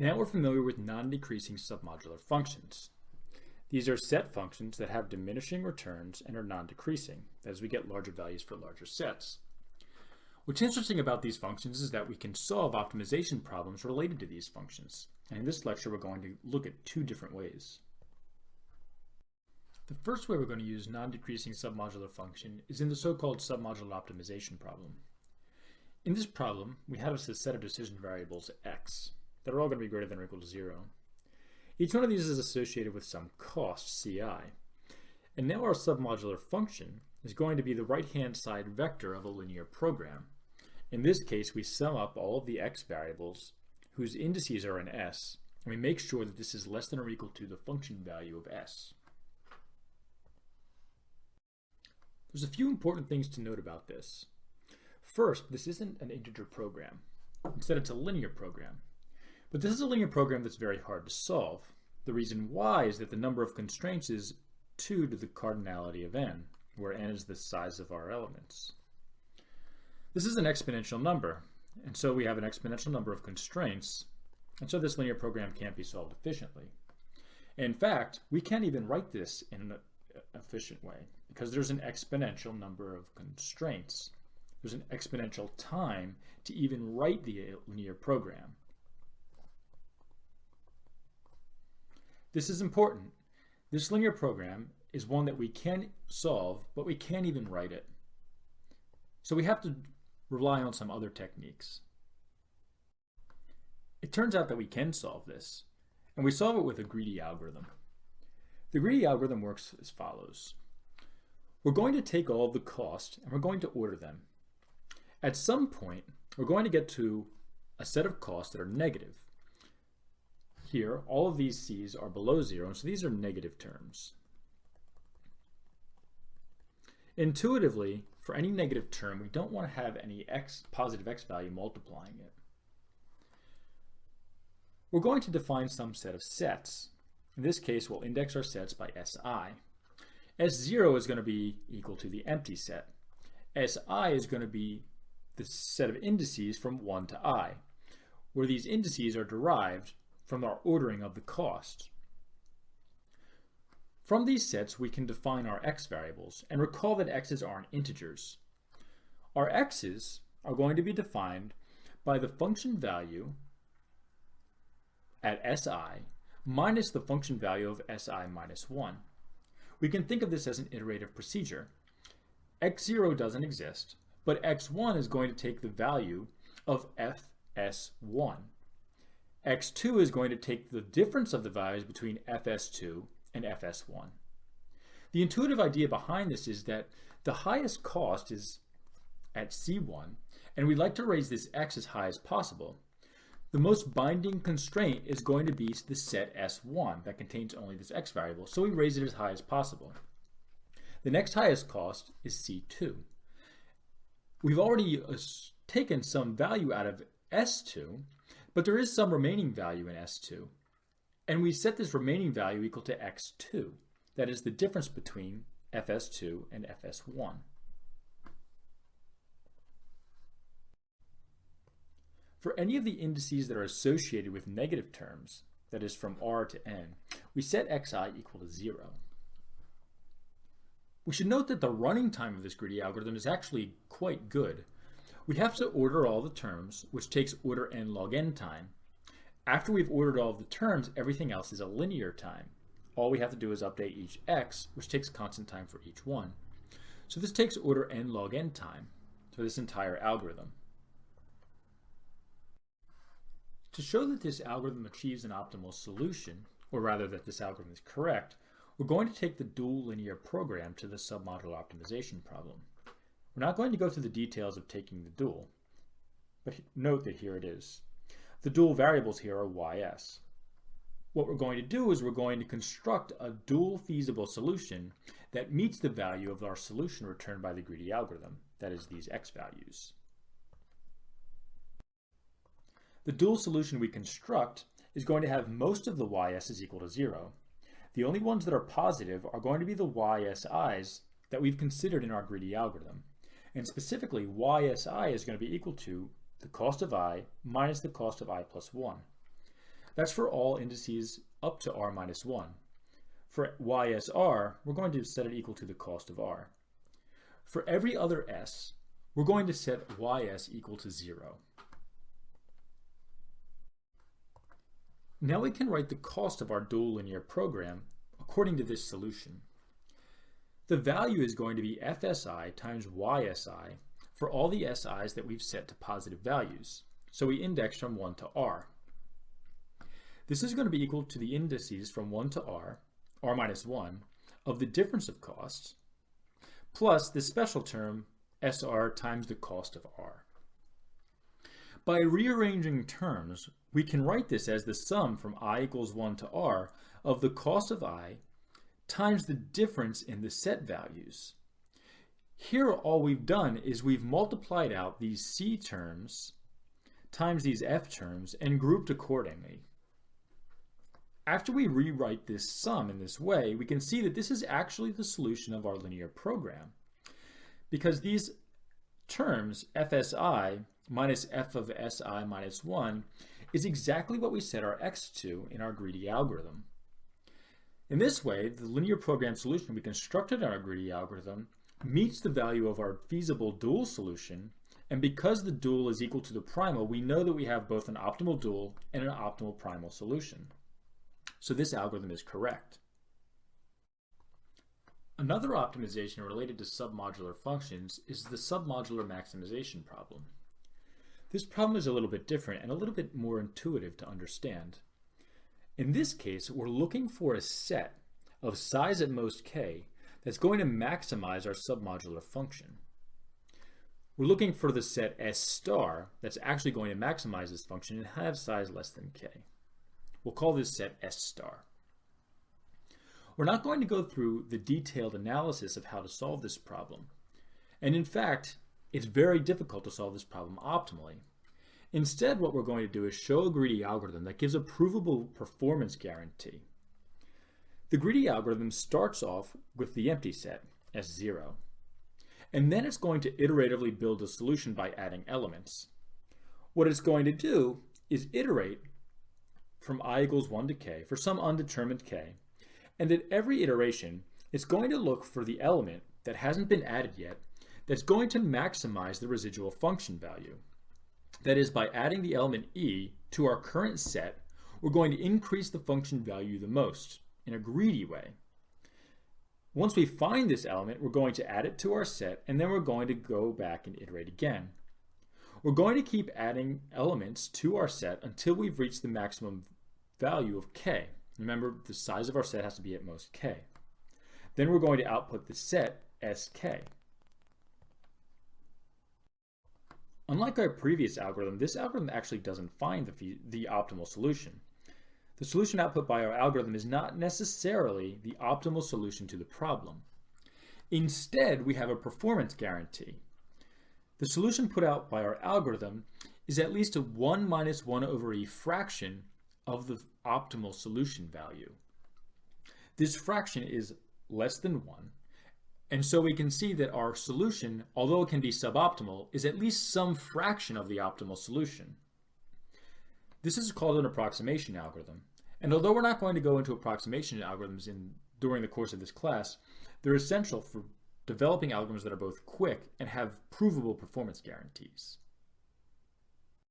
Now we're familiar with non-decreasing submodular functions. These are set functions that have diminishing returns and are non-decreasing as we get larger values for larger sets. What's interesting about these functions is that we can solve optimization problems related to these functions. And in this lecture, we're going to look at two different ways. The first way we're going to use non-decreasing submodular function is in the so-called submodular optimization problem. In this problem, we have a set of decision variables x that are all going to be greater than or equal to 0. Each one of these is associated with some cost, ci. And now our submodular function is going to be the right-hand side vector of a linear program. In this case, we sum up all of the x variables whose indices are in S, and we make sure that this is less than or equal to the function value of S. There's a few important things to note about this. First, this isn't an integer program. Instead, it's a linear program. But this is a linear program that's very hard to solve. The reason why is that the number of constraints is 2 to the cardinality of n, where n is the size of our elements. This is an exponential number, and so we have an exponential number of constraints, and so this linear program can't be solved efficiently. In fact, we can't even write this in an efficient way, because there's an exponential number of constraints. There's an exponential time to even write the linear program. This is important. This linear program is one that we can solve, but we can't even write it. So we have to rely on some other techniques. It turns out that we can solve this, and we solve it with a greedy algorithm. The greedy algorithm works as follows. We're going to take all of the costs and we're going to order them. At some point, we're going to get to a set of costs that are negative. Here, all of these c's are below 0, and so these are negative terms. Intuitively, for any negative term, we don't want to have any positive x value multiplying it. We're going to define some set of sets. In this case, we'll index our sets by si. S0 is going to be equal to the empty set. Si is going to be the set of indices from 1 to I, where these indices are derived from our ordering of the costs. From these sets, we can define our x variables, and recall that x's aren't integers. Our x's are going to be defined by the function value at si minus the function value of si minus 1. We can think of this as an iterative procedure. x0 doesn't exist, but x1 is going to take the value of fs1. x2 is going to take the difference of the values between fs2 and fs1. The intuitive idea behind this is that the highest cost is at c1, and we'd like to raise this x as high as possible. The most binding constraint is going to be the set s1 that contains only this x variable, so we raise it as high as possible. The next highest cost is c2. We've already taken some value out of s2, but there is some remaining value in s2, and we set this remaining value equal to x2. That is the difference between fs2 and fs1. For any of the indices that are associated with negative terms, that is from r to n, we set xi equal to 0. We should note that the running time of this greedy algorithm is actually quite good. We have to order all the terms, which takes order n log n time. After we've ordered all of the terms, everything else is a linear time. All we have to do is update each x, which takes constant time for each one. So this takes order n log n time for this entire algorithm. To show that this algorithm achieves an optimal solution, or rather that this algorithm is correct, we're going to take the dual linear program to the submodular optimization problem. We're not going to go through the details of taking the dual, but note that here it is. The dual variables here are ys. What we're going to do is we're going to construct a dual feasible solution that meets the value of our solution returned by the greedy algorithm, that is these x values. The dual solution we construct is going to have most of the ys's equal to 0. The only ones that are positive are going to be the ysi's that we've considered in our greedy algorithm. And specifically, ysi is going to be equal to the cost of I minus the cost of I plus 1. That's for all indices up to r minus 1. For y as r, we're going to set it equal to the cost of r. For every other s, we're going to set ys equal to 0. Now we can write the cost of our dual linear program according to this solution. The value is going to be fsi times ysi for all the si's that we've set to positive values. So we index from 1 to r. This is going to be equal to the indices from 1 to r minus 1, of the difference of costs, plus this special term, SR times the cost of R. By rearranging terms, we can write this as the sum from I equals 1 to R of the cost of I times the difference in the set values. Here, all we've done is we've multiplied out these C terms times these F terms and grouped accordingly. After we rewrite this sum in this way, we can see that this is actually the solution of our linear program, because these terms, fsi minus f of si minus 1, is exactly what we set our x to in our greedy algorithm. In this way, the linear program solution we constructed in our greedy algorithm meets the value of our feasible dual solution, and because the dual is equal to the primal, we know that we have both an optimal dual and an optimal primal solution. So this algorithm is correct. Another optimization related to submodular functions is the submodular maximization problem. This problem is a little bit different and a little bit more intuitive to understand. In this case, we're looking for a set of size at most k that's going to maximize our submodular function. We're looking for the set S star that's actually going to maximize this function and have size less than k. We'll call this set S star. We're not going to go through the detailed analysis of how to solve this problem. And in fact, it's very difficult to solve this problem optimally. Instead, what we're going to do is show a greedy algorithm that gives a provable performance guarantee. The greedy algorithm starts off with the empty set, S0. And then it's going to iteratively build a solution by adding elements. What it's going to do is iterate from I equals 1 to k for some undetermined k, and at every iteration, it's going to look for the element that hasn't been added yet that's going to maximize the residual function value. That is, by adding the element e to our current set, we're going to increase the function value the most in a greedy way. Once we find this element, we're going to add it to our set, and then we're going to go back and iterate again. We're going to keep adding elements to our set until we've reached the maximum value of k. Remember, the size of our set has to be at most k. Then we're going to output the set sk. Unlike our previous algorithm, this algorithm actually doesn't find the optimal solution. The solution output by our algorithm is not necessarily the optimal solution to the problem. Instead, we have a performance guarantee. The solution put out by our algorithm is at least a 1 minus 1 over e fraction of the optimal solution value. This fraction is less than 1, and so we can see that our solution, although it can be suboptimal, is at least some fraction of the optimal solution. This is called an approximation algorithm, and although we're not going to go into approximation algorithms during the course of this class, they're essential for developing algorithms that are both quick and have provable performance guarantees.